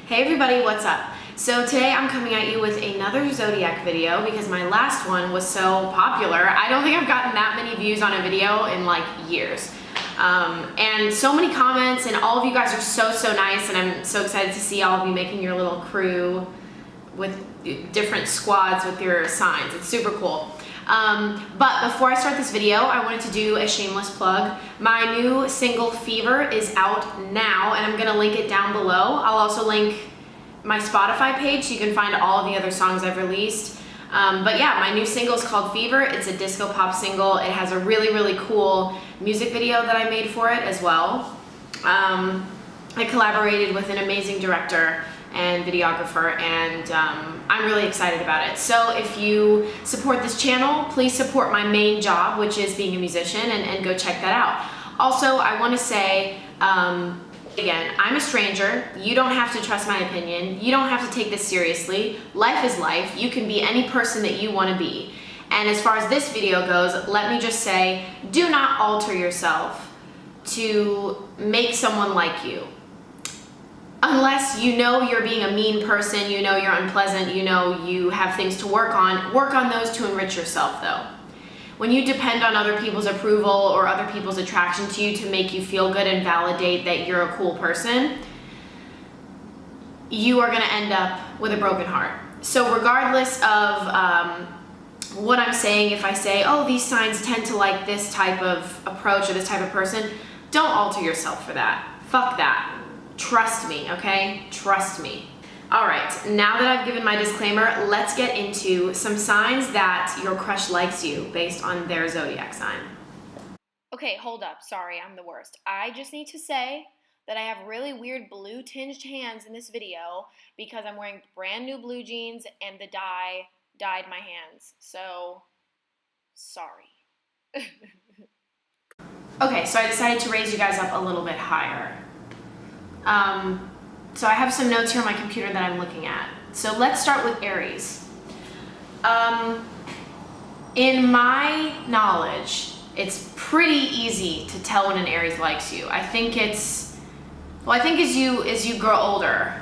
Hey everybody, what's up? So today I'm coming at you with another zodiac video because my last one was so popular. I don't think I've gotten that many views on a video in like years. And so many comments, and all of you guys are so nice, and I'm so excited to see all of you making your little crew with different squads with your signs. It's super cool. But before I start this video, I wanted to do a shameless plug. My new single Fever is out now, and I'm gonna link it down below. I'll also link my Spotify page so you can find all of the other songs I've released. But yeah, my new single is called Fever. It's a disco pop single. It has a really cool music video that I made for it as well. I collaborated with an amazing director and videographer, and I'm really excited about it. So if you support this channel, please support my main job, which is being a musician, and go check that out. Also, I want to say, again, I'm a stranger. You don't have to trust my opinion. You don't have to take this seriously. Life is life. You can be any person that you want to be. And as far as this video goes, let me just say, do not alter yourself to make someone like you. Unless you know you're being a mean person, you know you're unpleasant, you know you have things to work on those to enrich yourself though. When you depend on other people's approval or other people's attraction to you to make you feel good and validate that you're a cool person, you are gonna end up with a broken heart. So regardless of what I'm saying, if I say, oh, these signs tend to like this type of approach or this type of person, don't alter yourself for that. Fuck that. Trust me, okay? Trust me. All right, now that I've given my disclaimer, let's get into some signs that your crush likes you based on their zodiac sign. Okay, hold up. Sorry, I'm the worst. I just need to say that I have really weird blue tinged hands in this video because I'm wearing brand new blue jeans and the dye dyed my hands. So, sorry. Okay, so I decided to raise you guys up a little bit higher. So I have some notes here on my computer that I'm looking at. So let's start with Aries. In my knowledge, it's pretty easy to tell when an Aries likes you. I think as you grow older,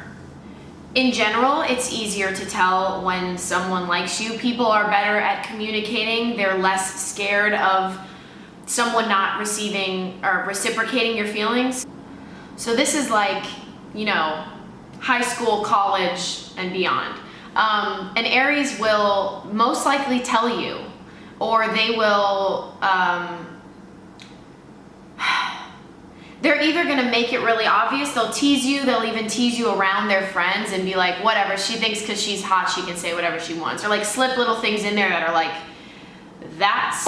in general, it's easier to tell when someone likes you. People are better at communicating. They're less scared of someone not receiving or reciprocating your feelings. So this is like, you know, high school, college, and beyond. An Aries will most likely tell you, or they will, they're either gonna make it really obvious, they'll tease you, they'll even tease you around their friends and be like, whatever, she thinks because she's hot, she can say whatever she wants. Or like slip little things in there that are like, that's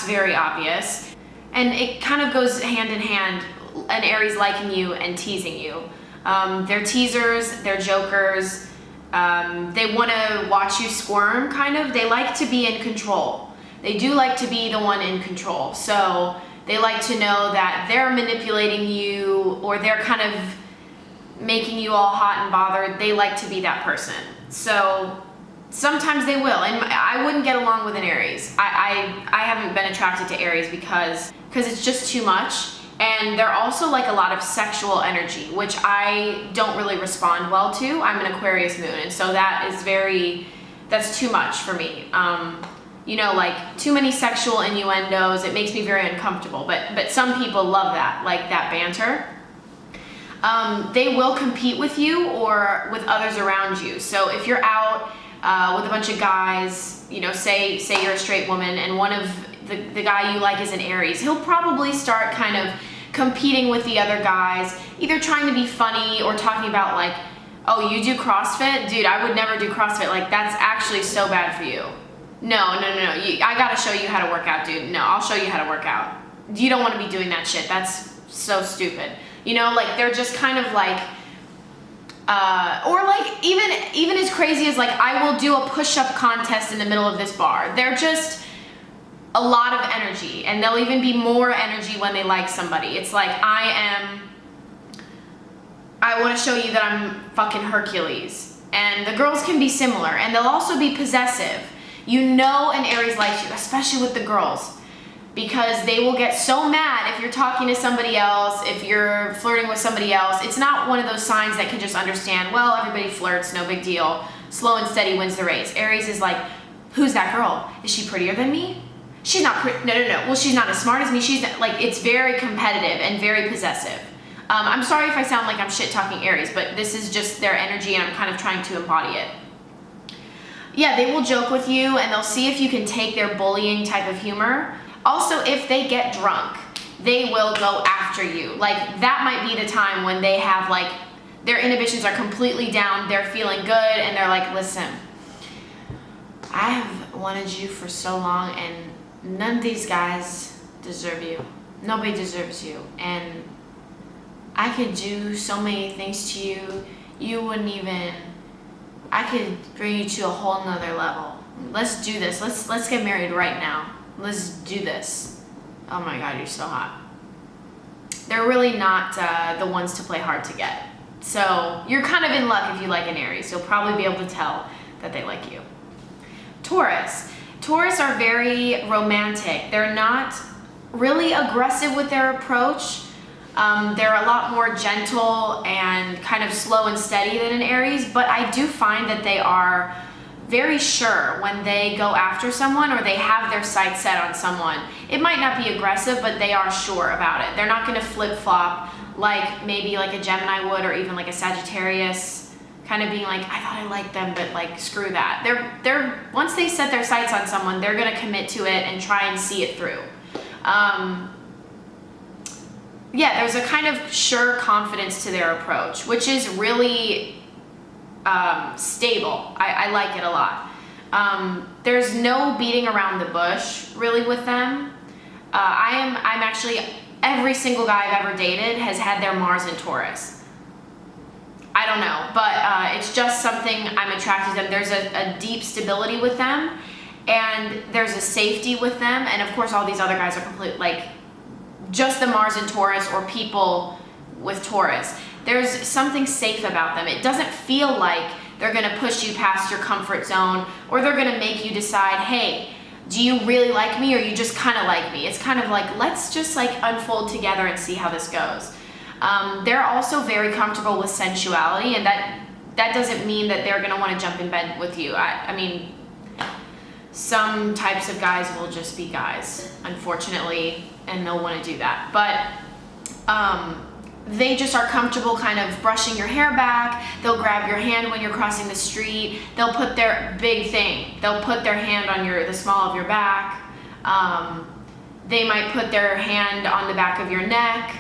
very obvious. And it kind of goes hand in hand, an Aries liking you and teasing you. They're teasers, they're jokers, they want to watch you squirm, kind of. They like to be in control. They do like to be the one in control. So they like to know that they're manipulating you, or they're kind of making you all hot and bothered. They like to be that person. So sometimes they will, and I wouldn't get along with an Aries. I haven't been attracted to Aries because it's just too much, and they're also like a lot of sexual energy, which I don't really respond well to. I'm an Aquarius moon, and so that's too much for me. You know, like too many sexual innuendos, it makes me very uncomfortable, but some people love that, like that banter. They will compete with you or with others around you. So if you're out with a bunch of guys, you know, say you're a straight woman and one of the guy you like is an Aries, he'll probably start kind of competing with the other guys, either trying to be funny or talking about like, oh, you do CrossFit? Dude, I would never do CrossFit. Like, that's actually so bad for you. No. I gotta show you how to work out, dude. No, I'll show you how to work out. You don't want to be doing that shit. That's so stupid. You know, like they're just kind of like, or like even as crazy as like, I will do a push-up contest in the middle of this bar. They're just a lot of energy, and they'll even be more energy when they like somebody. It's like, I want to show you that I'm fucking Hercules. And the girls can be similar, and they'll also be possessive. You know an Aries likes you, especially with the girls, because they will get so mad if you're talking to somebody else, if you're flirting with somebody else. It's not one of those signs that can just understand, well, everybody flirts, no big deal. Slow and steady wins the race. Aries is like, who's that girl? Is she prettier than me? She's not pretty. No. Well, she's not as smart as me. She's not, like, it's very competitive and very possessive. I'm sorry if I sound like I'm shit talking Aries, but this is just their energy and I'm kind of trying to embody it. Yeah, they will joke with you and they'll see if you can take their bullying type of humor. Also, if they get drunk, they will go after you. Like, that might be the time when they have, like, their inhibitions are completely down, they're feeling good, and they're like, listen, I have wanted you for so long and none of these guys deserve you. Nobody deserves you. And I could do so many things to you, you wouldn't even, I could bring you to a whole nother level. Let's do this. Let's get married right now. Let's do this. Oh my God, you're so hot. They're really not the ones to play hard to get. So you're kind of in luck if you like an Aries. You'll probably be able to tell that they like you. Taurus. Taurus are very romantic. They're not really aggressive with their approach. They're a lot more gentle and kind of slow and steady than an Aries, but I do find that they are very sure when they go after someone or they have their sights set on someone. It might not be aggressive, but they are sure about it. They're not going to flip-flop like maybe like a Gemini would, or even like a Sagittarius, kind of being like, I thought I liked them, but like, screw that. They're once they set their sights on someone, they're going to commit to it and try and see it through. Yeah, there's a kind of sure confidence to their approach, which is really stable. I like it a lot. There's no beating around the bush really with them. I'm actually, every single guy I've ever dated has had their Mars in Taurus. I don't know, but it's just something I'm attracted to them. There's a deep stability with them, and there's a safety with them, and of course all these other guys are complete, like, just the Mars in Taurus or people with Taurus. There's something safe about them. It doesn't feel like they're gonna push you past your comfort zone, or they're gonna make you decide, hey, do you really like me or you just kind of like me? It's kind of like, let's just like unfold together and see how this goes. They're also very comfortable with sensuality, and that doesn't mean that they're gonna wanna jump in bed with you. I mean, some types of guys will just be guys, unfortunately, and they'll want to do that. But they just are comfortable kind of brushing your hair back. They'll grab your hand when you're crossing the street. They'll put their big thing. They'll put their hand on the small of your back. They might put their hand on the back of your neck.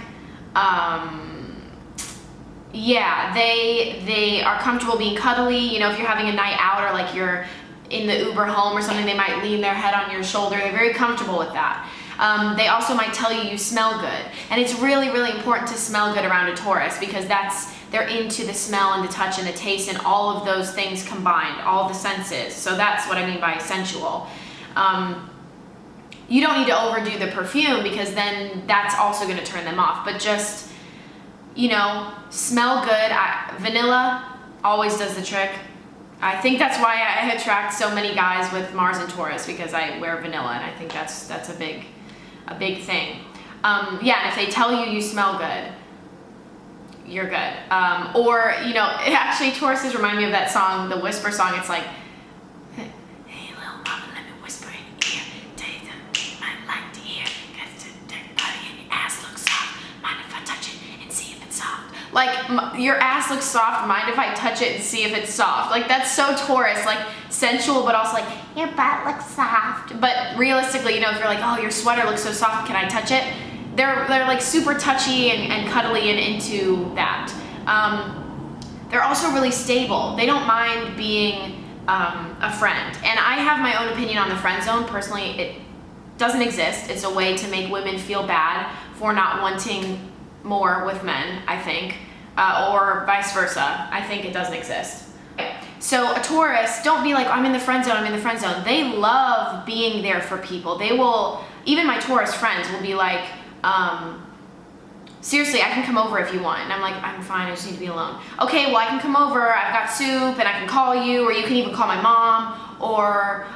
Yeah, they are comfortable being cuddly. You know, if you're having a night out or like you're in the Uber home or something, they might lean their head on your shoulder. They're very comfortable with that. They also might tell you smell good. And it's really, really important to smell good around a Taurus, because they're into the smell and the touch and the taste and all of those things combined, all the senses. So that's what I mean by sensual. You don't need to overdo the perfume, because then that's also going to turn them off. But just, you know, smell good. Vanilla always does the trick. I think that's why I attract so many guys with Mars and Taurus, because I wear vanilla, and I think that's a big thing. Yeah, and if they tell you smell good, you're good. Or, you know, actually Tauruses remind me of that song, the Whisper song. It's like, hey little mama, let me whisper in your ear, tell you something you might like to hear, cause the body and your ass looks soft, mind if I touch it and see if it's soft? Like, your ass looks soft, mind if I touch it and see if it's soft? Like, that's so Taurus, like sensual, but also like, your butt looks soft. But realistically, you know, if you're like, oh, your sweater looks so soft, can I touch it? They're like super touchy and cuddly and into that. They're also really stable. They don't mind being a friend. And I have my own opinion on the friend zone. Personally, it doesn't exist. It's a way to make women feel bad for not wanting more with men, I think, or vice versa. I think it doesn't exist. So a Taurus, don't be like, I'm in the friend zone, I'm in the friend zone. They love being there for people. They will, even my Taurus friends will be like, seriously, I can come over if you want. And I'm like, I'm fine, I just need to be alone. Okay, well, I can come over, I've got soup, and I can call you, or you can even call my mom, or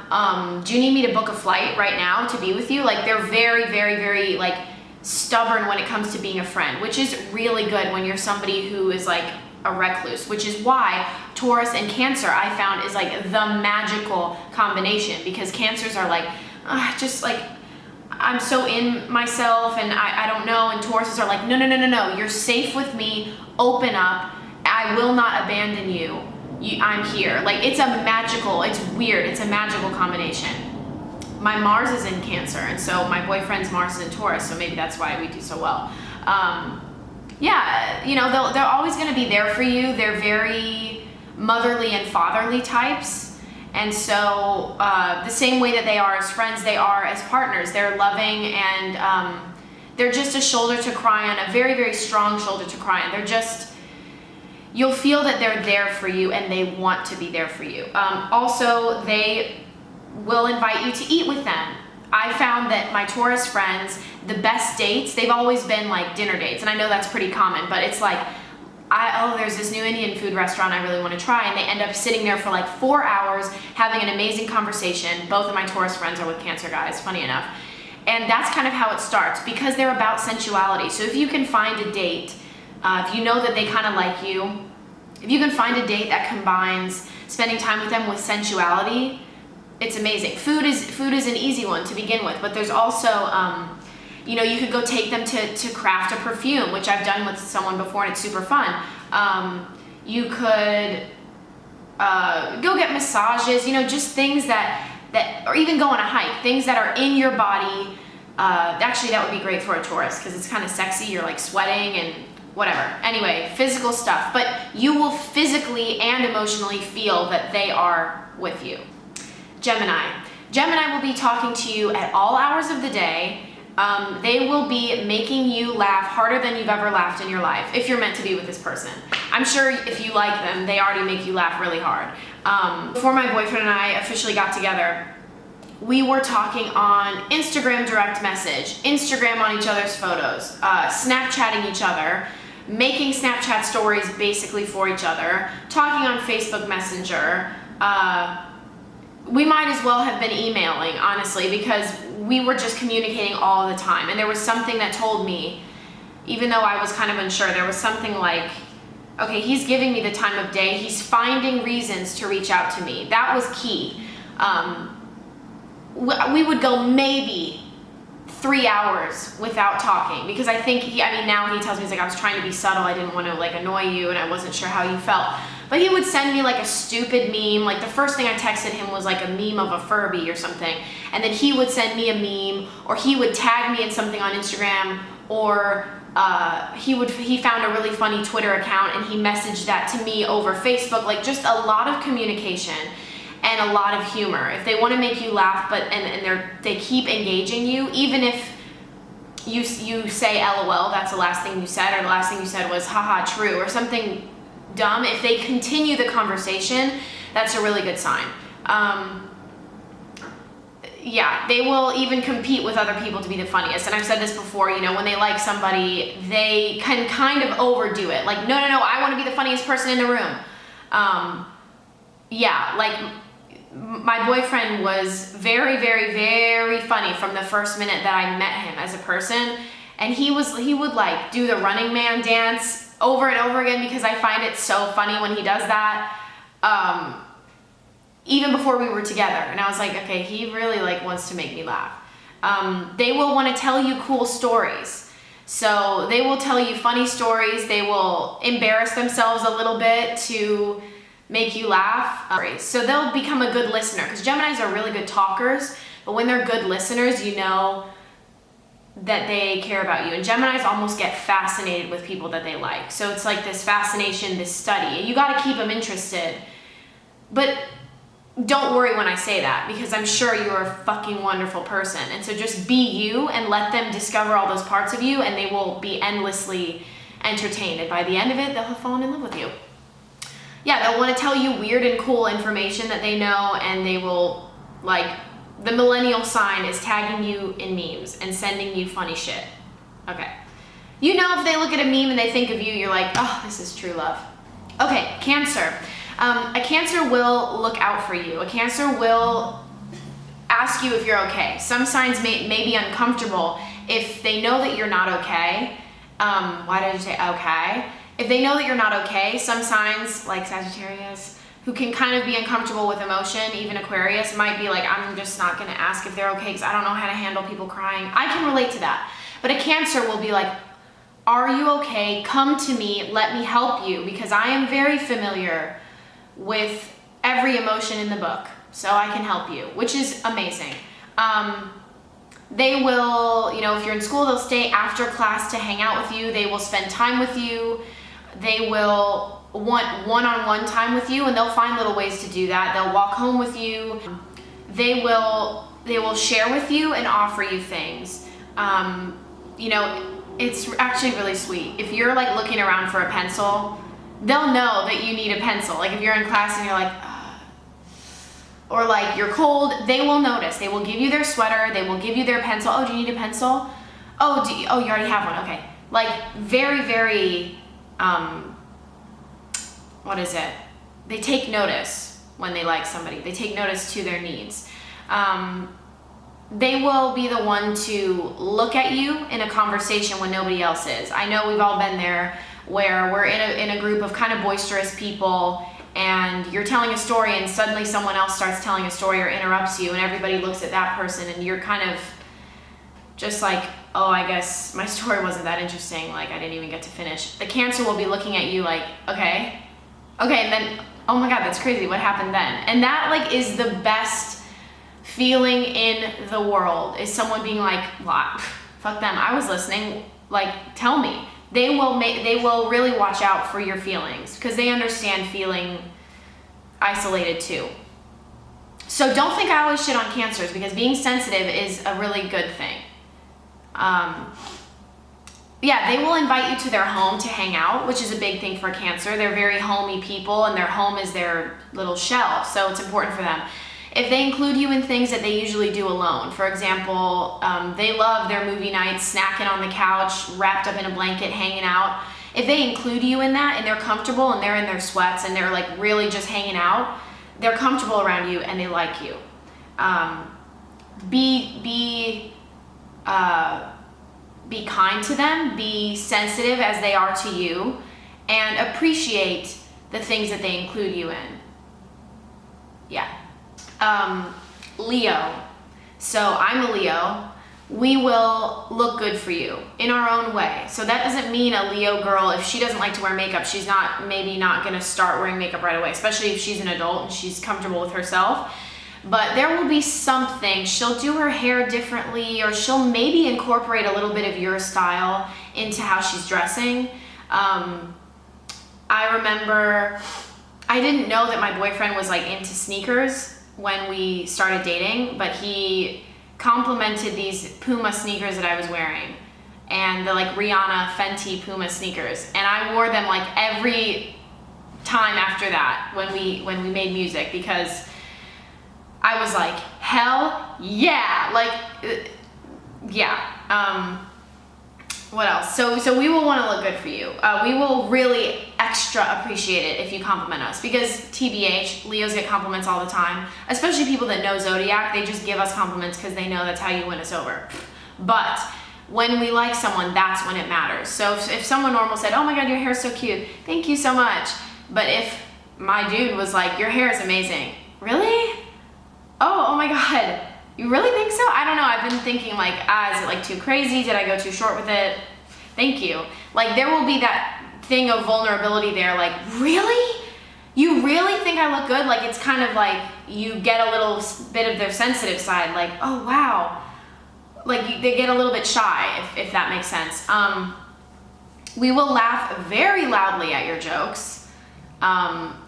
do you need me to book a flight right now to be with you? Like they're very, very, very like stubborn when it comes to being a friend, which is really good when you're somebody who is like a recluse, which is why Taurus and Cancer I found is like the magical combination, because Cancers are like, just like, I'm so in myself and I don't know, and Tauruses are like, no, you're safe with me, open up, I will not abandon you, I'm here. Like it's weird, it's a magical combination. My Mars is in Cancer, and so my boyfriend's Mars is in Taurus, so maybe that's why we do so well. Yeah, you know, they're always going to be there for you. They're very motherly and fatherly types. And so the same way that they are as friends, they are as partners. They're loving, and they're just a shoulder to cry on, a very, very strong shoulder to cry on. They're just, you'll feel that they're there for you and they want to be there for you. Also, they will invite you to eat with them. I found that my Taurus friends, the best dates, they've always been like dinner dates. And I know that's pretty common, but it's like, there's this new Indian food restaurant I really want to try. And they end up sitting there for like 4 hours, having an amazing conversation. Both of my Taurus friends are with Cancer guys, funny enough. And that's kind of how it starts, because they're about sensuality. So if you can find a date, if you know that they kind of like you, if you can find a date that combines spending time with them with sensuality, it's amazing. Food is an easy one to begin with, but there's also, you know, you could go take them to craft a perfume, which I've done with someone before and it's super fun. You could go get massages, you know, just things that, or even go on a hike, things that are in your body. Actually, that would be great for a Taurus because it's kind of sexy. You're like sweating and whatever. Anyway, physical stuff, but you will physically and emotionally feel that they are with you. Gemini will be talking to you at all hours of the day. They will be making you laugh harder than you've ever laughed in your life, if you're meant to be with this person. I'm sure if you like them, they already make you laugh really hard. Before my boyfriend and I officially got together, we were talking on Instagram direct message, Instagram on each other's photos, Snapchatting each other, making Snapchat stories basically for each other, talking on Facebook Messenger. We might as well have been emailing, honestly, because we were just communicating all the time. And there was something that told me, even though I was kind of unsure, there was something like, okay, he's giving me the time of day. He's finding reasons to reach out to me. That was key. We would go maybe 3 hours without talking, because I think now he tells me, he's like, I was trying to be subtle. I didn't want to like annoy you and I wasn't sure how you felt. But he would send me like a stupid meme. Like the first thing I texted him was like a meme of a Furby or something. And then he would send me a meme, or he would tag me in something on Instagram, or he found a really funny Twitter account and he messaged that to me over Facebook. Like just a lot of communication and a lot of humor. If they want to make you laugh, they keep engaging you, even if you say LOL, that's the last thing you said, or the last thing you said was haha true, or something dumb. If they continue the conversation, that's a really good sign. Yeah, they will even compete with other people to be the funniest. And I've said this before, you know, when they like somebody, they can kind of overdo it. Like, no, I want to be the funniest person in the room. Yeah, like my boyfriend was very, very, very funny from the first minute that I met him as a person. And he would like do the Running Man dance over and over again, because I find it so funny when he does that. Even before we were together, and I was like, okay, he really like wants to make me laugh. They will want to tell you cool stories. So they will tell you funny stories. They will embarrass themselves a little bit to make you laugh. So they'll become a good listener, because Geminis are really good talkers, but when they're good listeners, you know that they care about you. And Geminis almost get fascinated with people that they like. So it's like this fascination, this study. You got to keep them interested. But don't worry when I say that, because I'm sure you're a fucking wonderful person. And so just be you and let them discover all those parts of you, and they will be endlessly entertained. And by the end of it, they'll have fallen in love with you. Yeah, they'll want to tell you weird and cool information that they know, and they will, like, the millennial sign is tagging you in memes and sending you funny shit. Okay. You know, if they look at a meme and they think of you, you're like, oh, this is true love. Okay, Cancer. A Cancer will look out for you. A Cancer will ask you if you're okay. Some signs may be uncomfortable if they know that you're not okay. Why did I say okay? If they know that you're not okay, some signs like Sagittarius, who can kind of be uncomfortable with emotion, even Aquarius, might be like, I'm just not gonna ask if they're okay because I don't know how to handle people crying. I can relate to that. But a Cancer will be like, are you okay? Come to me, let me help you, because I am very familiar with every emotion in the book, so I can help you, which is amazing. They will, you know, if you're in school, they'll stay after class to hang out with you. They will spend time with you. They will want one-on-one time with you, and they'll find little ways to do that. They'll walk home with you. They will share with you and offer you things. You know, it's actually really sweet. If you're like looking around for a pencil, they'll know that you need a pencil. Like if you're in class and you're like, or like you're cold, they will notice. They will give you their sweater. They will give you their pencil. Oh, do you need a pencil? Oh, you already have one. Okay. Like very, very, what is it? They take notice when they like somebody. They take notice to their needs. They will be the one to look at you in a conversation when nobody else is. I know we've all been there where we're in a group of kind of boisterous people, and you're telling a story and suddenly someone else starts telling a story or interrupts you, and everybody looks at that person and you're kind of just like, oh, I guess my story wasn't that interesting, like I didn't even get to finish. The Cancer will be looking at you like, okay, and then, oh my God, that's crazy, what happened then? And that like is the best feeling in the world, is someone being like, well, fuck them, I was listening, like tell me. They will really watch out for your feelings because they understand feeling isolated too. So don't think I always shit on Cancers, because being sensitive is a really good thing. Yeah, they will invite you to their home to hang out, which is a big thing for Cancer. They're very homey people, and their home is their little shell, so it's important for them. If they include you in things that they usually do alone, for example, they love their movie nights, snacking on the couch, wrapped up in a blanket, hanging out. If they include you in that and they're comfortable and they're in their sweats and they're like really just hanging out, they're comfortable around you and they like you. Be kind to them, be sensitive as they are to you, and appreciate the things that they include you in. Yeah. Leo. So I'm a Leo. We will look good for you in our own way. So that doesn't mean a Leo girl, if she doesn't like to wear makeup, she's maybe not gonna start wearing makeup right away, especially if she's an adult and she's comfortable with herself. But there will be something, she'll do her hair differently, or she'll maybe incorporate a little bit of your style into how she's dressing. I remember, I didn't know that my boyfriend was like into sneakers when we started dating, but he complimented these Puma sneakers that I was wearing, and the like Rihanna Fenty Puma sneakers, and I wore them like every time after that when we made music, because I was like, hell yeah, like yeah. What else? So we will want to look good for you. We will really extra appreciate it if you compliment us, because TBH, Leos get compliments all the time, especially people that know Zodiac. They just give us compliments because they know that's how you win us over. But when we like someone, that's when it matters. So if someone normal said, oh my God, your hair's so cute, thank you so much. But if my dude was like, your hair is amazing, really? Oh my God. You really think so? I don't know. I've been thinking like, is it like too crazy? Did I go too short with it? Thank you. Like there will be that thing of vulnerability there. Like, really? You really think I look good? Like it's kind of like you get a little bit of their sensitive side. Like, oh wow. Like they get a little bit shy, if that makes sense. We will laugh very loudly at your jokes.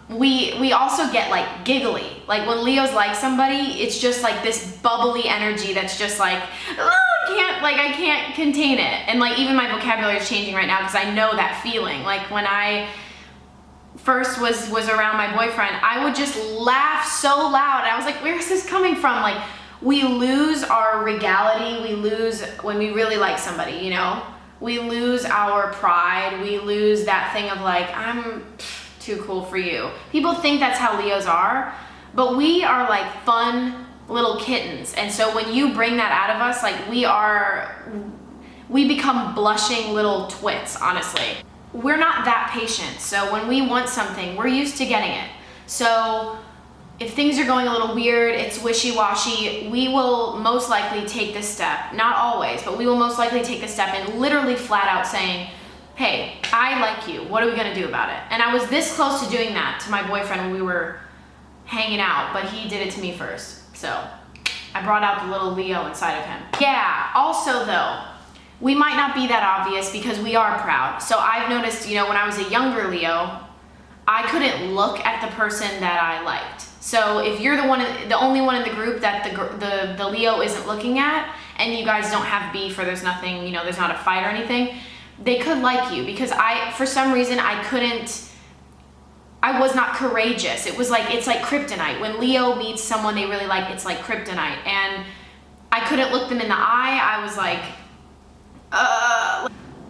We also get like giggly. Like when Leos like somebody, it's just like this bubbly energy that's just like, oh, I can't contain it. And like even my vocabulary is changing right now because I know that feeling. Like when I first was around my boyfriend, I would just laugh so loud. And I was like, where is this coming from? Like we lose our regality. We lose when we really like somebody, you know? We lose our pride. We lose that thing of like, I'm too cool for you. People think that's how Leos are, but we are like fun little kittens. And so when you bring that out of us, like we become blushing little twits, honestly. We're not that patient. So when we want something, we're used to getting it. So if things are going a little weird, it's wishy-washy, we will most likely take this step. Not always, but we will most likely take the step and literally flat out saying, hey, I like you. What are we gonna do about it? And I was this close to doing that to my boyfriend when we were hanging out, but he did it to me first. So I brought out the little Leo inside of him. Yeah, also though, we might not be that obvious because we are proud. So I've noticed, you know, when I was a younger Leo, I couldn't look at the person that I liked. So if you're the only one in the group that the Leo isn't looking at, and you guys don't have beef or there's nothing, you know, there's not a fight or anything, they could like you because for some reason, I was not courageous. It's like kryptonite. When Leo meets someone they really like, it's like kryptonite. And I couldn't look them in the eye. I was like,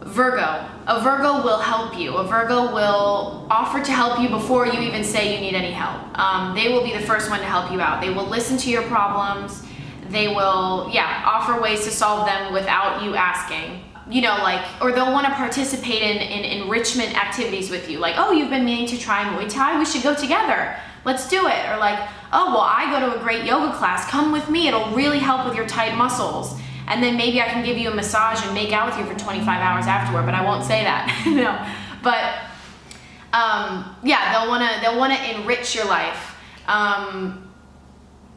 Virgo. A Virgo will help you. A Virgo will offer to help you before you even say you need any help. They will be the first one to help you out. They will listen to your problems. They will, offer ways to solve them without you asking. You know, like, or they'll want to participate in enrichment activities with you. Like, oh, you've been meaning to try Muay Thai, we should go together. Let's do it. Or like, oh, well, I go to a great yoga class. Come with me. It'll really help with your tight muscles. And then maybe I can give you a massage and make out with you for 25 hours afterward, but I won't say that. No. But they'll wanna enrich your life. I'm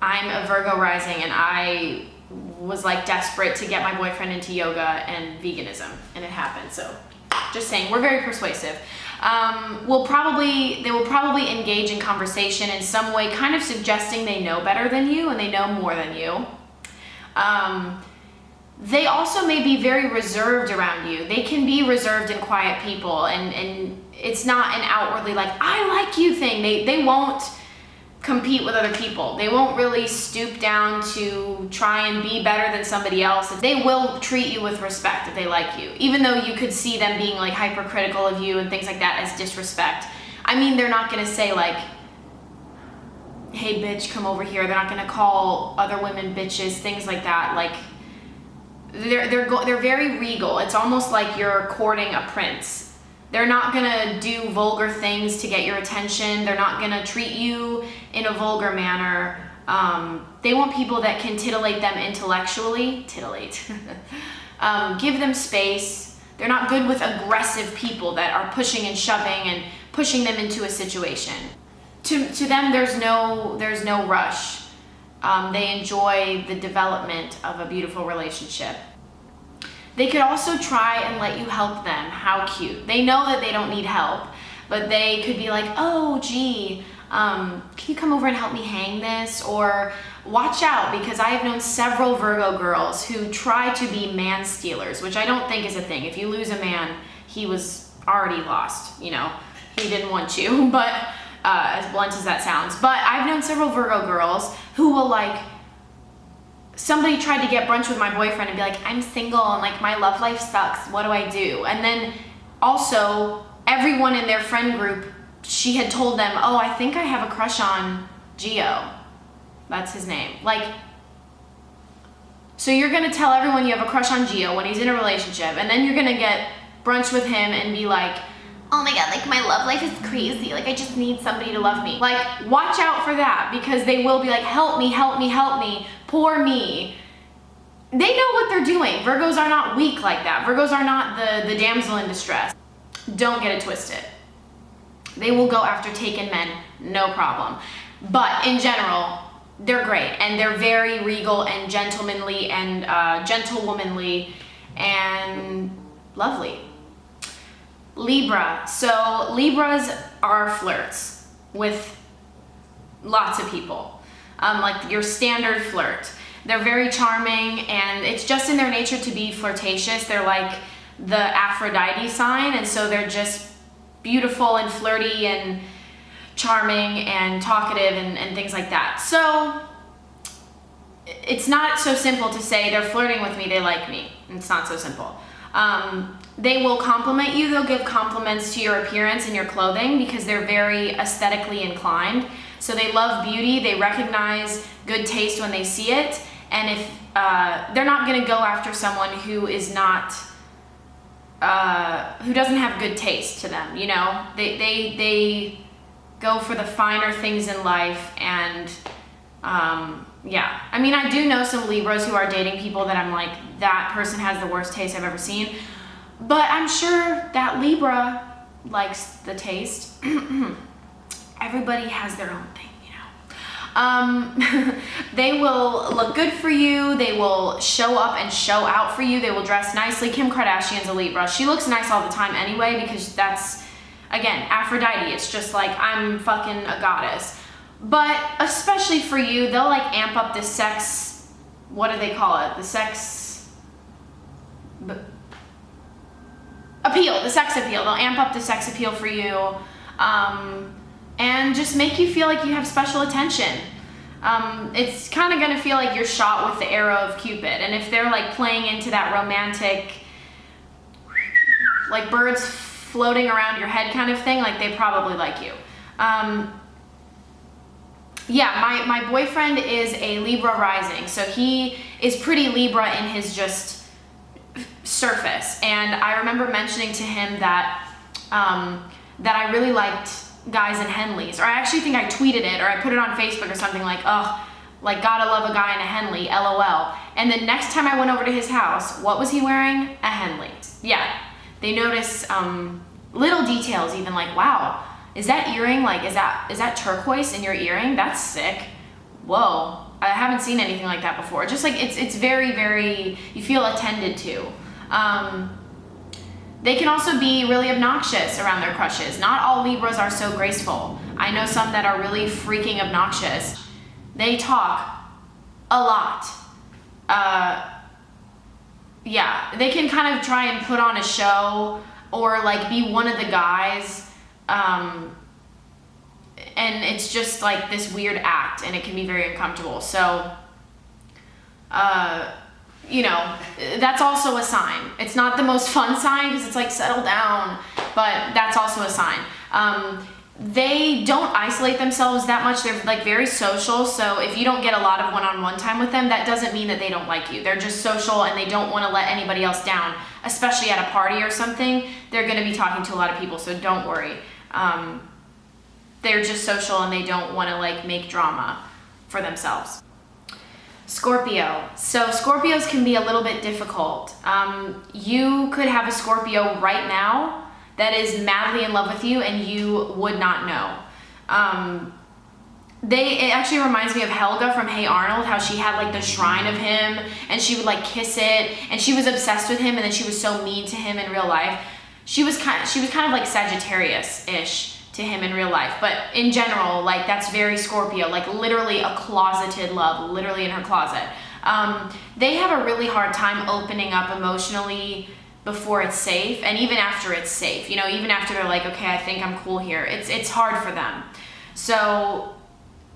a Virgo rising, and I was like desperate to get my boyfriend into yoga and veganism, and it happened. So just saying, we're very persuasive. They will probably engage in conversation in some way, kind of suggesting they know better than you and they know more than you. They also may be very reserved around you. They can be reserved and quiet people, and it's not an outwardly like, I like you thing. They won't compete with other people. They won't really stoop down to try and be better than somebody else. They will treat you with respect if they like you, even though you could see them being like hypercritical of you and things like that as disrespect. I mean, they're not gonna say like, hey bitch, come over here. They're not gonna call other women bitches, things like that. Like, they're very regal. It's almost like you're courting a prince. They're not gonna do vulgar things to get your attention. They're not gonna treat you in a vulgar manner. They want people that can titillate them intellectually. Give them space. They're not good with aggressive people that are pushing and shoving and pushing them into a situation. To them, there's no rush. They enjoy the development of a beautiful relationship. They could also try and let you help them. How cute. They know that they don't need help, but they could be like, oh, gee, can you come over and help me hang this? Or watch out, because I have known several Virgo girls who try to be man stealers, which I don't think is a thing. If you lose a man, he was already lost, you know, he didn't want you, but as blunt as that sounds. But I've known several Virgo girls who will like, somebody tried to get brunch with my boyfriend and be like, I'm single and like my love life sucks, what do I do? And then also everyone in their friend group, she had told them, oh, I think I have a crush on Gio. That's his name. Like, so you're gonna tell everyone you have a crush on Gio when he's in a relationship, and then you're gonna get brunch with him and be like, oh my God, like my love life is crazy. Like I just need somebody to love me. Like, watch out for that, because they will be like, help me, help me, help me, poor me. They know what they're doing. Virgos are not weak like that. Virgos are not the damsel in distress. Don't get it twisted. They will go after taken men, no problem. But in general, they're great, and they're very regal and gentlemanly and gentlewomanly and lovely. Libra. So Libras are flirts with lots of people. Like your standard flirt. They're very charming, and it's just in their nature to be flirtatious. They're like the Aphrodite sign, and so they're just beautiful and flirty and charming and talkative and things like that. So it's not so simple to say they're flirting with me, they like me. It's not so simple. They will compliment you. They'll give compliments to your appearance and your clothing because they're very aesthetically inclined. So they love beauty. They recognize good taste when they see it. And if they're not going to go after someone who is not, who doesn't have good taste to them, you know, they go for the finer things in life. And yeah, I mean, I do know some Libras who are dating people that I'm like, that person has the worst taste I've ever seen. But I'm sure that Libra likes the taste. Everybody has their own thing, you know. They will look good for you. They will show up and show out for you. They will dress nicely. Kim Kardashian's a Libra. She looks nice all the time anyway because that's, again, Aphrodite. It's just like, I'm fucking a goddess. But especially for you, they'll like amp up the sex, what do they call it? The sex appeal, the sex appeal. They'll amp up the sex appeal for you. And just make you feel like you have special attention. It's kind of gonna feel like you're shot with the arrow of Cupid. And if they're like playing into that romantic, like birds floating around your head kind of thing, like they probably like you. Yeah, my boyfriend is a Libra rising. So he is pretty Libra in his just surface. And I remember mentioning to him that, that I really liked guys in Henleys, or I actually think I tweeted it, or I put it on Facebook or something like, oh, like gotta love a guy in a Henley, LOL. And the next time I went over to his house, what was he wearing? A Henley. Yeah, they notice little details, even like, wow, is that earring, like, is that turquoise in your earring? That's sick. Whoa, I haven't seen anything like that before. Just like, it's very, very, you feel attended to. They can also be really obnoxious around their crushes. Not all Libras are so graceful. I know some that are really freaking obnoxious. They talk a lot. Yeah, they can kind of try and put on a show or like be one of the guys. And it's just like this weird act and it can be very uncomfortable. So, you know, that's also a sign. It's not the most fun sign because it's like settle down, but that's also a sign. They don't isolate themselves that much. They're like very social. So if you don't get a lot of one-on-one time with them, that doesn't mean that they don't like you. They're just social and they don't want to let anybody else down, especially at a party or something. They're going to be talking to a lot of people, so don't worry. They're just social and they don't want to like make drama for themselves. Scorpio. So Scorpios can be a little bit difficult. You could have a Scorpio right now that is madly in love with you and you would not know. It actually reminds me of Helga from Hey Arnold, how she had like the shrine of him and she would like kiss it and she was obsessed with him and then she was so mean to him in real life. She was kind of like Sagittarius-ish to him in real life, but in general, like that's very Scorpio, like literally a closeted love, literally in her closet. They have a really hard time opening up emotionally before it's safe, and even after it's safe, you know, even after they're like, okay, I think I'm cool here, it's hard for them. So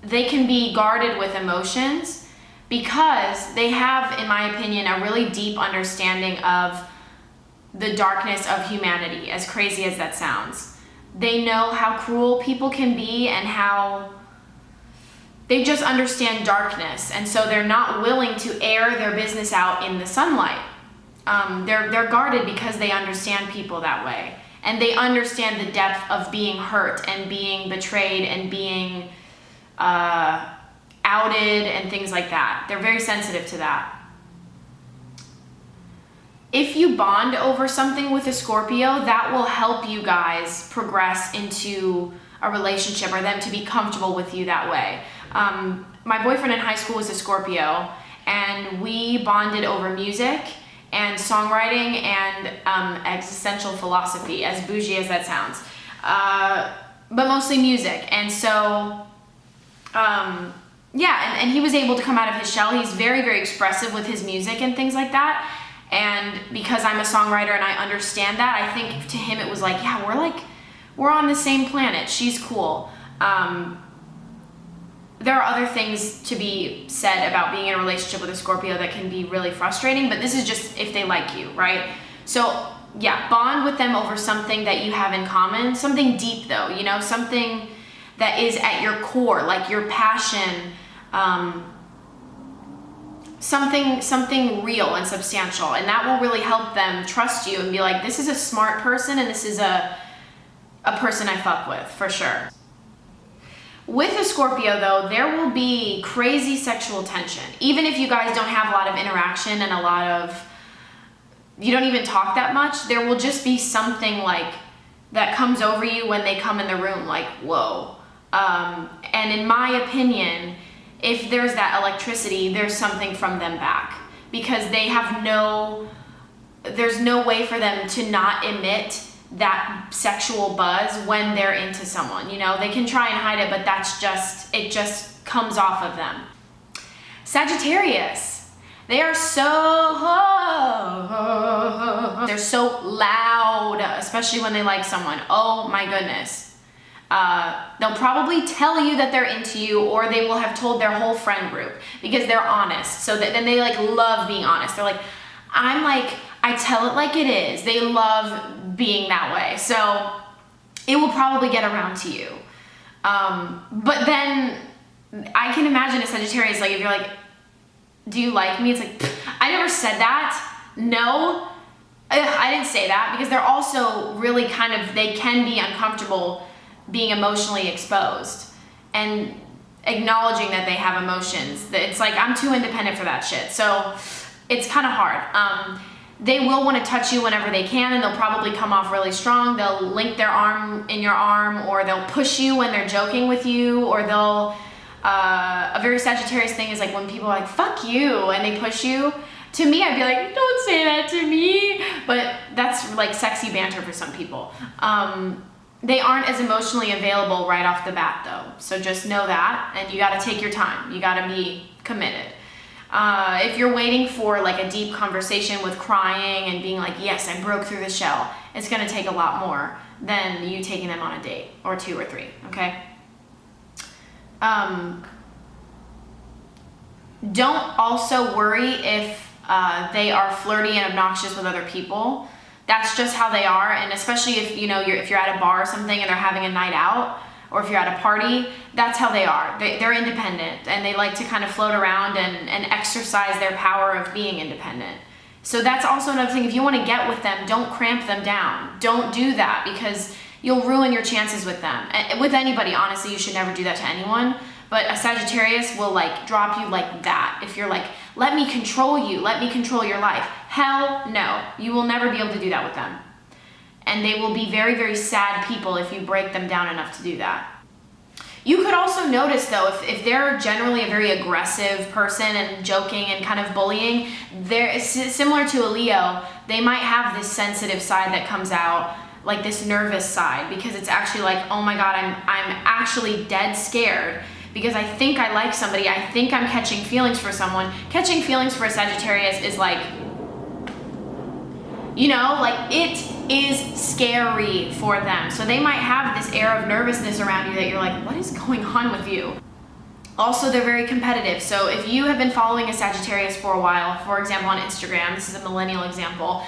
they can be guarded with emotions because they have, in my opinion, a really deep understanding of the darkness of humanity, as crazy as that sounds. They know how cruel people can be and how they just understand darkness. And so they're not willing to air their business out in the sunlight. They're guarded because they understand people that way. And they understand the depth of being hurt and being betrayed and being outed and things like that. They're very sensitive to that. If you bond over something with a Scorpio, that will help you guys progress into a relationship or them to be comfortable with you that way. My boyfriend in high school was a Scorpio and we bonded over music and songwriting and existential philosophy, as bougie as that sounds, but mostly music. And so, yeah, and he was able to come out of his shell. He's very, very expressive with his music and things like that. And because I'm a songwriter and I understand that, I think to him it was like, yeah, we're on the same planet. She's cool. There are other things to be said about being in a relationship with a Scorpio that can be really frustrating, but this is just if they like you, right? So yeah, bond with them over something that you have in common, something deep though, you know, something that is at your core, like your passion, something real and substantial, and that will really help them trust you and be like, this is a smart person and this is a person I fuck with, for sure. With a Scorpio though, there will be crazy sexual tension. Even if you guys don't have a lot of interaction and you don't even talk that much, there will just be something like that comes over you when they come in the room, like, whoa. And in my opinion, if there's that electricity, there's something from them back, because they have there's no way for them to not emit that sexual buzz when they're into someone. You know, they can try and hide it, but it just comes off of them. Sagittarius, they're so loud, especially when they like someone. Oh my goodness. They'll probably tell you that they're into you, or they will have told their whole friend group, because they're honest. So then they like love being honest. They're like, I tell it like it is. They love being that way. So it will probably get around to you. But then I can imagine a Sagittarius, like if you're like, do you like me? It's like, I never said that. No, I didn't say that, because they're also really they can be uncomfortable being emotionally exposed and acknowledging that they have emotions. It's like, I'm too independent for that shit. So it's kind of hard. They will want to touch you whenever they can, and they'll probably come off really strong. They'll link their arm in your arm, or they'll push you when they're joking with you, or they'll, a very Sagittarius thing is like when people are like, fuck you, and they push you. To me, I'd be like, don't say that to me. But that's like sexy banter for some people. They aren't as emotionally available right off the bat though. So just know that, and you gotta take your time. You gotta be committed. If you're waiting for like a deep conversation with crying and being like, yes, I broke through the shell, it's gonna take a lot more than you taking them on a date, or 2 or 3, okay? Don't also worry if they are flirty and obnoxious with other people. That's just how they are, and especially if if you're at a bar or something and they're having a night out, or if you're at a party, that's how they are. They're independent, and they like to kind of float around and exercise their power of being independent. So that's also another thing. If you want to get with them, don't cramp them down. Don't do that, because you'll ruin your chances with them. With anybody, honestly, you should never do that to anyone. But a Sagittarius will like drop you like that. If you're like, let me control you, let me control your life. Hell no, you will never be able to do that with them. And they will be very, very sad people if you break them down enough to do that. You could also notice though, if they're generally a very aggressive person and joking and kind of bullying, they're similar to a Leo, they might have this sensitive side that comes out, like this nervous side, because it's actually like, oh my God, I'm actually dead scared, because I think I like somebody, I think I'm catching feelings for someone. Catching feelings for a Sagittarius is like, like it is scary for them. So they might have this air of nervousness around you that you're like, what is going on with you? Also, they're very competitive. So if you have been following a Sagittarius for a while, for example, on Instagram, this is a millennial example,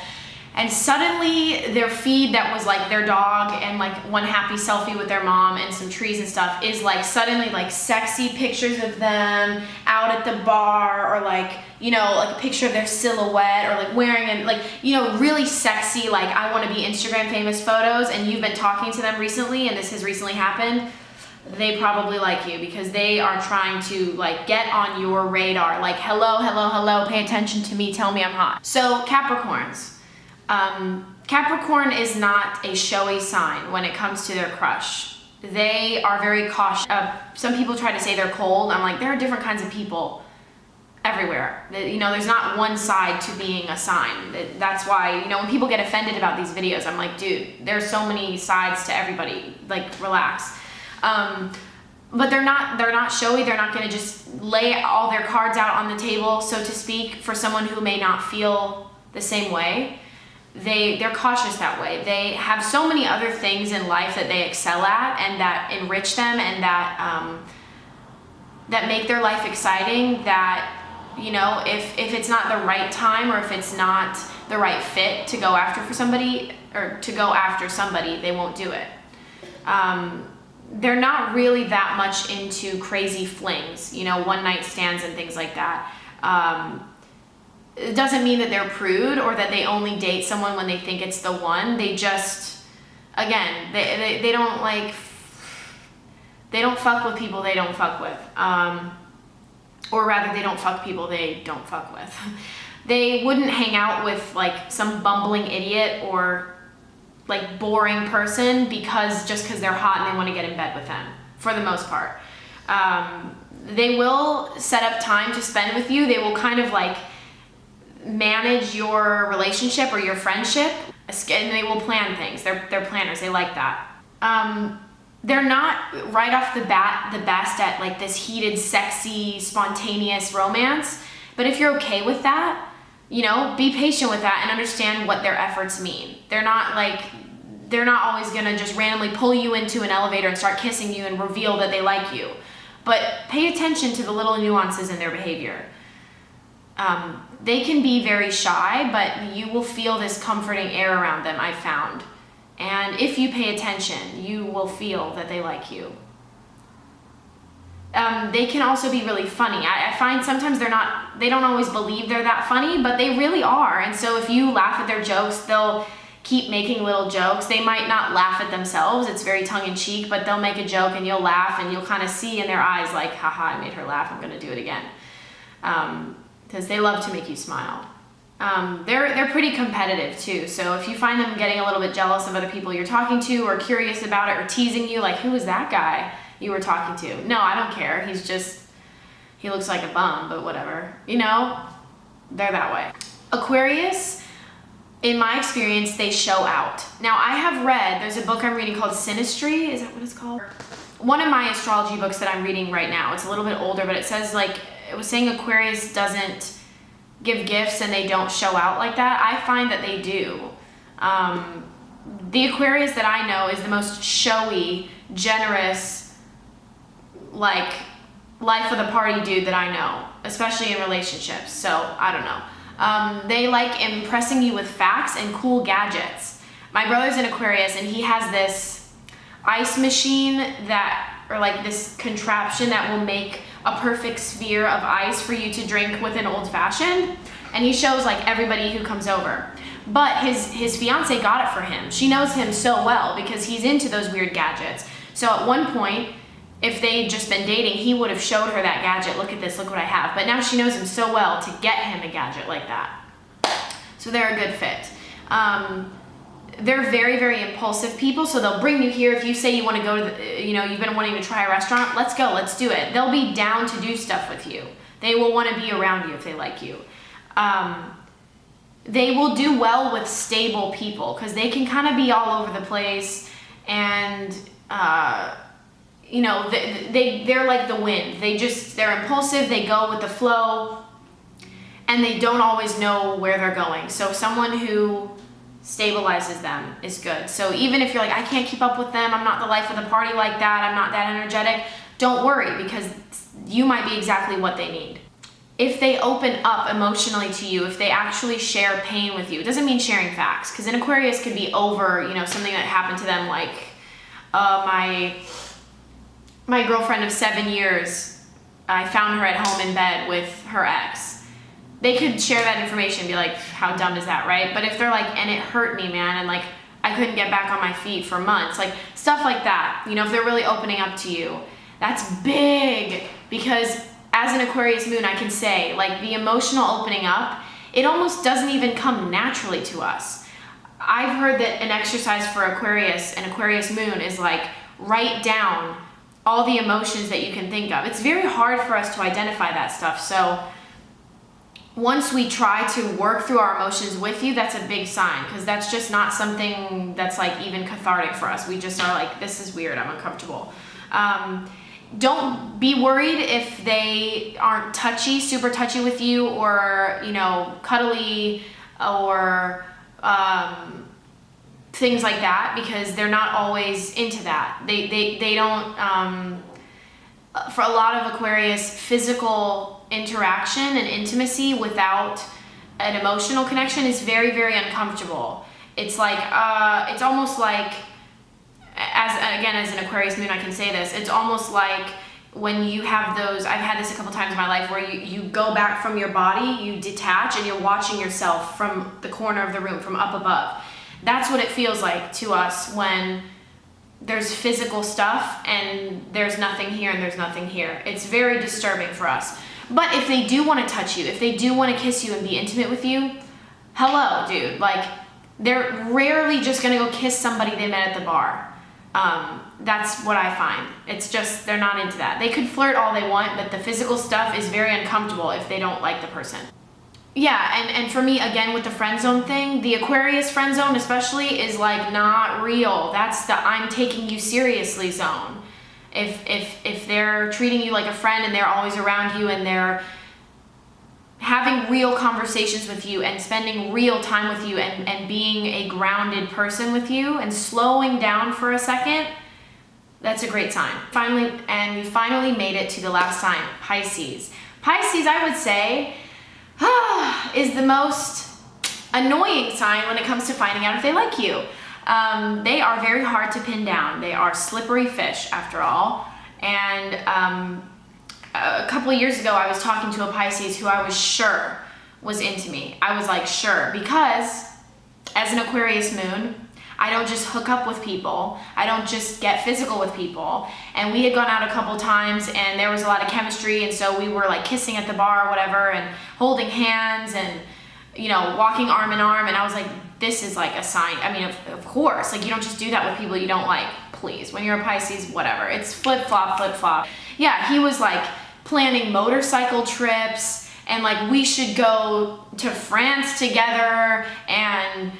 and suddenly their feed that was like their dog and like one happy selfie with their mom and some trees and stuff is like suddenly like sexy pictures of them out at the bar, or like, like a picture of their silhouette, or like wearing and like, really sexy, like I want to be Instagram famous photos, and you've been talking to them recently and this has recently happened, they probably like you, because they are trying to like get on your radar, like hello, hello, hello, pay attention to me, tell me I'm hot. So Capricorns. Capricorn is not a showy sign when it comes to their crush. They are very cautious. Some people try to say they're cold. I'm like, there are different kinds of people everywhere. There's not one side to being a sign. That's why, when people get offended about these videos, I'm like, dude, there's so many sides to everybody. Like, relax. But they're not showy. They're not going to just lay all their cards out on the table, so to speak, for someone who may not feel the same way. They're cautious that way. They have so many other things in life that they excel at and that enrich them and that that make their life exciting, that You know, if it's not the right time, or if it's not the right fit to go after somebody, they won't do it. They're not really that much into crazy flings, you know, one night stands and things like that. It doesn't mean that they're prude or that they only date someone when they think it's the one. They just, again, they don't fuck with people they don't fuck with. Or rather, they don't fuck people they don't fuck with. They wouldn't hang out with like some bumbling idiot or like boring person just because they're hot and they want to get in bed with them, for the most part. They will set up time to spend with you. They will kind of like manage your relationship or your friendship, and they will plan things. They're planners. They like that. They're not right off the bat the best at like this heated, sexy, spontaneous romance. But if you're okay with that, you know, be patient with that and understand what their efforts mean. They're not always gonna just randomly pull you into an elevator and start kissing you and reveal that they like you. But pay attention to the little nuances in their behavior. They can be very shy, but you will feel this comforting air around them, I've found. And if you pay attention, you will feel that they like you. They can also be really funny. I find sometimes they don't always believe they're that funny, but they really are. And so if you laugh at their jokes, they'll keep making little jokes. They might not laugh at themselves. It's very tongue-in-cheek, but they'll make a joke and you'll laugh and you'll kind of see in their eyes like, haha, I made her laugh, I'm gonna do it again. Because they love to make you smile. They're pretty competitive too. So if you find them getting a little bit jealous of other people you're talking to, or curious about it, or teasing you, like, who was that guy you were talking to? No, I don't care. He looks like a bum, but whatever. You know, they're that way. Aquarius, in my experience, they show out. Now, I have read, there's a book I'm reading called Synastry. Is that what it's called? One of my astrology books that I'm reading right now. It's a little bit older, but it says, like, it was saying Aquarius doesn't give gifts and they don't show out like that. I find that they do. The Aquarius that I know is the most showy, generous, like, life of the party dude that I know, especially in relationships. So I don't know. They like impressing you with facts and cool gadgets. My brother's an Aquarius and he has this ice machine or like this contraption that will make a perfect sphere of ice for you to drink with an old fashioned. And he shows like everybody who comes over. But his fiance got it for him. She knows him so well because he's into those weird gadgets. So at one point, if they'd just been dating, he would have showed her that gadget. Look at this, look what I have. But now she knows him so well to get him a gadget like that. So they're a good fit. They're very, very impulsive people. So they'll bring you here. If you say you want to go to you've been wanting to try a restaurant, let's go, let's do it. They'll be down to do stuff with you. They will want to be around you if they like you. They will do well with stable people because they can kind of be all over the place and, they're like the wind. They're impulsive, they go with the flow, and they don't always know where they're going. So someone who stabilizes them is good. So even if you're like, I can't keep up with them, I'm not the life of the party like that, I'm not that energetic, don't worry because you might be exactly what they need. If they open up emotionally to you, if they actually share pain with you, it doesn't mean sharing facts, because an Aquarius could be over, something that happened to them, like my girlfriend of 7 years, I found her at home in bed with her ex. They could share that information and be like, how dumb is that, right? But if they're like, and it hurt me, man, and like, I couldn't get back on my feet for months, like stuff like that, if they're really opening up to you, that's big, because as an Aquarius moon, I can say, like, the emotional opening up, it almost doesn't even come naturally to us. I've heard that an exercise for Aquarius, an Aquarius moon, is like, write down all the emotions that you can think of. It's very hard for us to identify that stuff. So once we try to work through our emotions with you, that's a big sign, because that's just not something that's like even cathartic for us. We just are like, this is weird, I'm uncomfortable. Don't be worried if they aren't touchy, super touchy with you, or, cuddly, or things like that, because they're not always into that. They don't, for a lot of Aquarius, physical interaction and intimacy without an emotional connection is very, very uncomfortable. It's like, it's almost like, as an Aquarius moon, I can say this, it's almost like when you have those, I've had this a couple times in my life, where you go back from your body, you detach, and you're watching yourself from the corner of the room, from up above. That's what it feels like to us when there's physical stuff and there's nothing here and there's nothing here. It's very disturbing for us. But if they do want to touch you, if they do want to kiss you and be intimate with you, hello, dude. Like, they're rarely just gonna go kiss somebody they met at the bar. That's what I find. It's just, they're not into that. They could flirt all they want, but the physical stuff is very uncomfortable if they don't like the person. Yeah, and for me, again, with the friend zone thing, the Aquarius friend zone especially is like not real. That's the I'm taking you seriously zone. If they're treating you like a friend and they're always around you and they're having real conversations with you and spending real time with you and being a grounded person with you and slowing down for a second, that's a great sign. We finally made it to the last sign, Pisces. Pisces, I would say, is the most annoying sign when it comes to finding out if they like you. They are very hard to pin down. They are slippery fish, after all. And a couple of years ago, I was talking to a Pisces who I was sure was into me. I was like, sure, because as an Aquarius moon, I don't just hook up with people. I don't just get physical with people. And we had gone out a couple times and there was a lot of chemistry, and so we were like kissing at the bar or whatever and holding hands and, you know, walking arm in arm, and I was like, this is like a sign. I mean, of course, like, you don't just do that with people you don't like, please. When you're a Pisces, whatever. It's flip-flop, flip-flop. Yeah, he was like planning motorcycle trips and like we should go to France together, and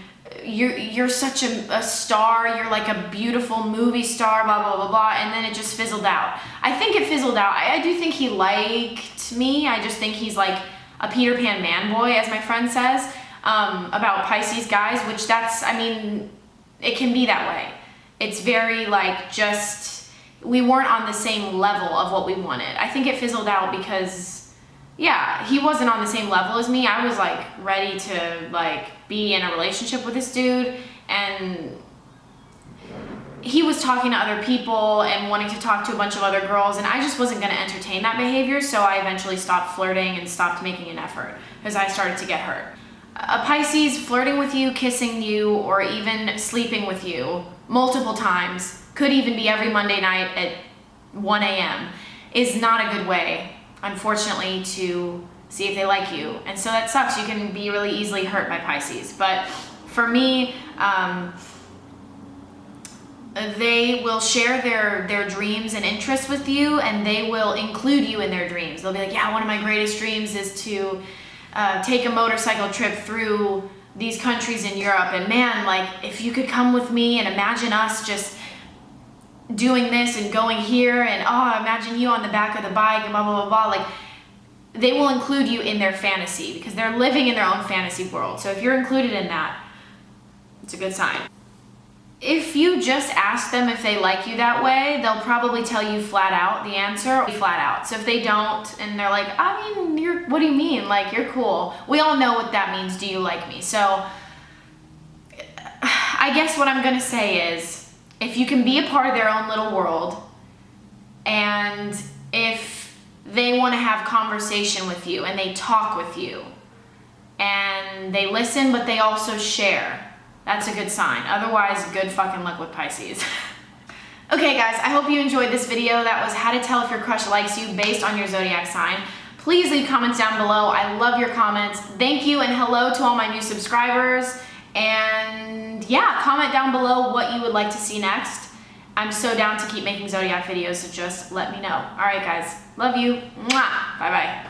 you're such a star, you're like a beautiful movie star, blah, blah, blah, blah, and then it just fizzled out. I think it fizzled out. I do think he liked me. I just think he's like a Peter Pan man boy, as my friend says, about Pisces guys, which that's, I mean, it can be that way. It's very like, just, we weren't on the same level of what we wanted. I think it fizzled out because, yeah, he wasn't on the same level as me. I was like ready to like be in a relationship with this dude, and he was talking to other people and wanting to talk to a bunch of other girls, and I just wasn't going to entertain that behavior, so I eventually stopped flirting and stopped making an effort because I started to get hurt. A Pisces flirting with you, kissing you, or even sleeping with you multiple times, could even be every Monday night at 1 a.m., is not a good way, unfortunately, to see if they like you. And so that sucks. You can be really easily hurt by Pisces. But for me, they will share their dreams and interests with you, and they will include you in their dreams. They'll be like, yeah, one of my greatest dreams is to take a motorcycle trip through these countries in Europe, and man, like, if you could come with me and imagine us just doing this and going here, and oh, imagine you on the back of the bike and blah, blah, blah, blah. Like, they will include you in their fantasy because they're living in their own fantasy world. So if you're included in that, it's a good sign. If you just ask them if they like you that way, they'll probably tell you flat out the answer, flat out. So if they don't, and they're like, I mean, what do you mean? Like, you're cool. We all know what that means. Do you like me? So I guess what I'm going to say is, if you can be a part of their own little world, and if they want to have conversation with you and they talk with you and they listen, but they also share, that's a good sign. Otherwise, good fucking luck with Pisces. Okay guys, I hope you enjoyed this video. That was how to tell if your crush likes you based on your zodiac sign. Please leave comments down below. I love your comments. Thank you, and hello to all my new subscribers. And yeah, comment down below what you would like to see next. I'm so down to keep making zodiac videos, so just let me know. All right guys, love you. Mwah. Bye bye.